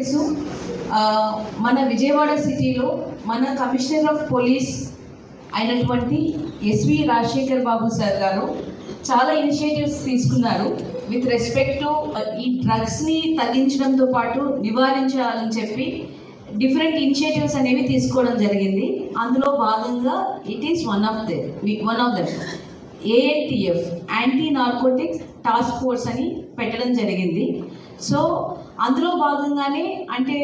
తెలుసు మన విజయవాడ సిటీలో మన కమిషనర్ ఆఫ్ పోలీస్ అయినటువంటి ఎస్వి రాజశేఖర్ బాబు సార్ గారు చాలా ఇనిషియేటివ్స్ తీసుకున్నారు విత్ రెస్పెక్ట్ టు ఈ డ్రగ్స్ని తగ్గించడంతో పాటు నివారించాలని చెప్పి డిఫరెంట్ ఇనిషియేటివ్స్ అనేవి తీసుకోవడం జరిగింది. అందులో భాగంగా it is one of them ANTF anti narcotics task force అని పెట్టడం జరిగింది. సో అందులో భాగంగానే అంటే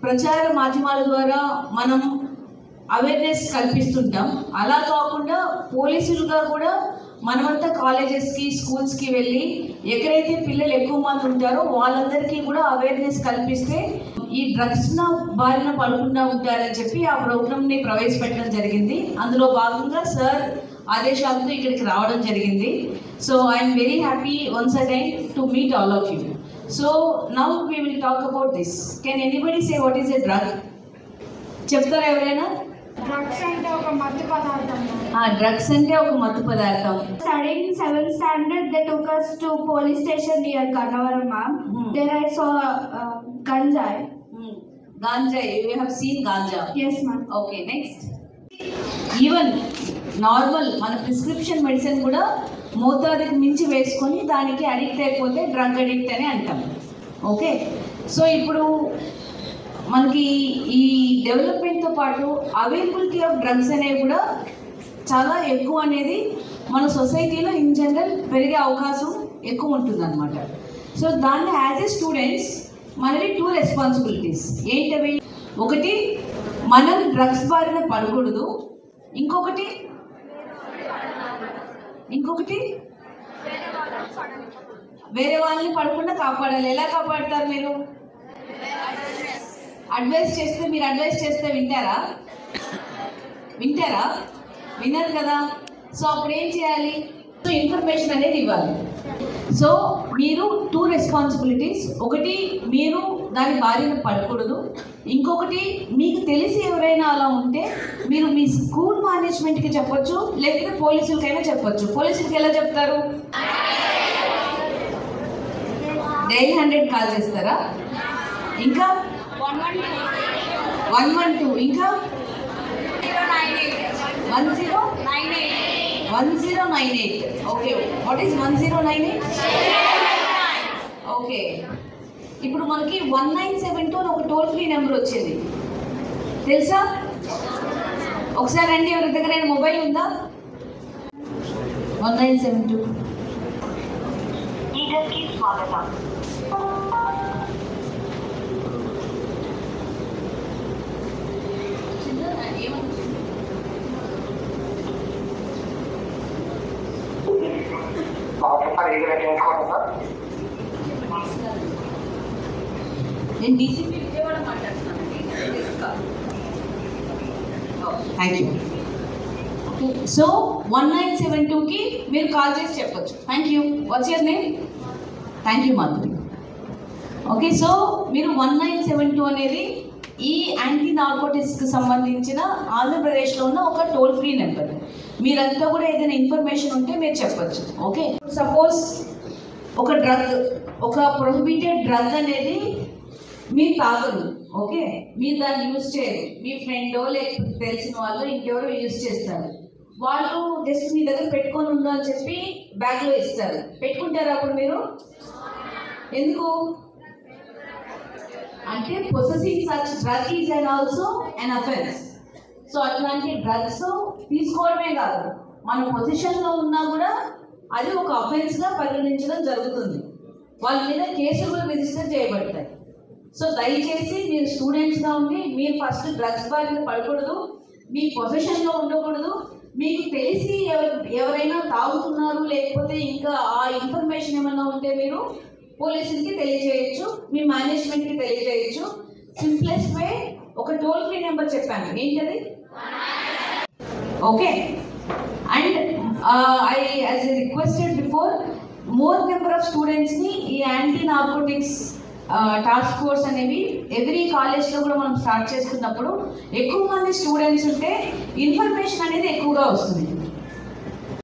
ప్రచార మాధ్యమాల ద్వారా మనం అవేర్నెస్ కల్పిస్తుంటాం. అలా కాకుండా పోలీసులుగా కూడా మనమంతా కాలేజెస్కి స్కూల్స్కి వెళ్ళి ఎక్కడైతే పిల్లలు ఎక్కువ మంది ఉంటారో వాళ్ళందరికీ కూడా అవేర్నెస్ కల్పిస్తే ఈ డ్రగ్స్ బారిన పడకుండా ఉంటారని చెప్పి ఆ ప్రోగ్రామ్ని ప్రవేశపెట్టడం జరిగింది. అందులో భాగంగా సార్ ఆదేశాలతో ఇక్కడికి రావడం జరిగింది. So I'm very happy once again to meet all of you. So now we will talk about this. Can anybody say what is a drug? చెప్తారా ఎవరైనా? డ్రగ్స్ అంటే ఒక మత్తు పదార్థం. డ్రగ్స్ అంటే ఒక మత్తు పదార్థం. Studying 7th standard, they took us to police station near Kannavaram, ma'am. There I saw ganja. Ganja, you have seen ganja? Yes, ma'am. Okay, next. Even normal మన ప్రిస్క్రిప్షన్ మెడిసిన్ కూడా మోతాదుకి మించి వేసుకొని దానికి అడిక్ట్ అయిపోతే డ్రగ్ అడిక్ట్ అని అంటాం. Okay, so ఇప్పుడు మనకి ఈ డెవలప్మెంట్తో పాటు అవైలబిలిటీ ఆఫ్ డ్రగ్స్ అనేవి కూడా చాలా ఎక్కువ అనేది మన సొసైటీలో ఇన్ జనరల్ పెరిగే అవకాశం ఎక్కువ ఉంటుందన్నమాట. సో దాన్ని యాజ్ ఏ స్టూడెంట్స్ మనవి 2 రెస్పాన్సిబిలిటీస్ ఏంటవి? ఒకటి, మనం డ్రగ్స్ బారిన పడకూడదు. ఇంకొకటి వేరే వాళ్ళని పడకుండా కాపాడాలి. ఎలా కాపాడతారు మీరు? మీరు అడ్వైస్ చేస్తే వింటారా? వినరు కదా. సో అప్పుడు ఏం చేయాలి? సో ఇన్ఫర్మేషన్ అనేది ఇవ్వాలి. సో మీరు 2 రెస్పాన్సిబిలిటీస్. ఒకటి, మీరు దాని బారిన పడకూడదు. ఇంకొకటి, మీకు తెలిసి ఎవరైనా అలా ఉంటే మీరు మీ స్కూల్ మేనేజ్మెంట్కి చెప్పొచ్చు, లేకపోతే పోలీసులకైనా చెప్పొచ్చు. పోలీసులకి ఎలా చెప్తారు? డైలీ 100 కాల్ చేస్తారా? ఇంకా 112, ఇంకా 1098. Okay, what is 1098? ఓకే, ఇప్పుడు మనకి 1972 అని ఒక టోల్ ఫ్రీ నెంబర్ వచ్చింది, తెలుసా? ఒకసారి రండి, ఎవరి దగ్గర మొబైల్ ఉందా? 1972. నేను డీసీపీ విజయవాడ మాట్లాడుతున్నానండి. Thank you. ఓకే, సో 1972కి మీరు కాల్ చేసి చెప్పొచ్చు. Thank you. What's your name? Thank you Madhuri. Okay, so మీరు 1972 అనేది ఈ యాంటీ నార్కోటిక్స్కి సంబంధించిన ఆంధ్రప్రదేశ్లో ఉన్న ఒక టోల్ ఫ్రీ నెంబర్. మీరంతా కూడా ఏదైనా ఇన్ఫర్మేషన్ ఉంటే మీరు చెప్పచ్చు. ఓకే, సపోజ్ ఒక ప్రొహిబిటెడ్ డ్రగ్ అనేది మీరు తాగరు. ఓకే, మీరు దాన్ని యూజ్ చేయరు. మీ ఫ్రెండో లేకపోతే తెలిసిన వాళ్ళు ఇంకెవరో యూజ్ చేస్తారు. వాళ్ళు జస్ట్ మీ దగ్గర పెట్టుకొని ఉందో అని చెప్పి బ్యాగ్లో ఇస్తారు. పెట్టుకుంటారు. అప్పుడు మీరు ఎందుకు అంటే possessing such drug is and also an offence. So అట్లాంటి డ్రగ్స్ తీసుకోవడమే కాదు, మన పొజిషన్లో ఉన్నా కూడా అది ఒక అఫెన్స్గా పరిగణించడం జరుగుతుంది. వాళ్ళ మీద కేసులు కూడా రిజిస్టర్ చేయబడతాయి. సో దయచేసి మీరు స్టూడెంట్స్గా ఉండి మీరు ఫస్ట్ డ్రగ్స్ బారిన పడకూడదు, మీ పొజిషన్లో ఉండకూడదు. మీకు తెలిసి ఎవరైనా తాగుతున్నారు లేకపోతే ఇంకా ఆ ఇన్ఫర్మేషన్ ఏమైనా ఉంటే మీరు పోలీసులకి తెలియజేయచ్చు, మీ మేనేజ్మెంట్కి తెలియజేయచ్చు. సింప్లెస్ట్ వే ఒక టోల్ ఫ్రీ నెంబర్ చెప్పాను, ఏంటది? Okay, and as a requested before, more number of స్టూడెంట్స్ని ఈ యాంటీ నార్కోటిక్స్ టాస్క్ ఫోర్స్ అనేవి ఎవ్రీ కాలేజ్లో కూడా మనం స్టార్ట్ చేసుకున్నప్పుడు ఎక్కువ మంది స్టూడెంట్స్ ఉంటే ఇన్ఫర్మేషన్ అనేది ఎక్కువగా వస్తుంది.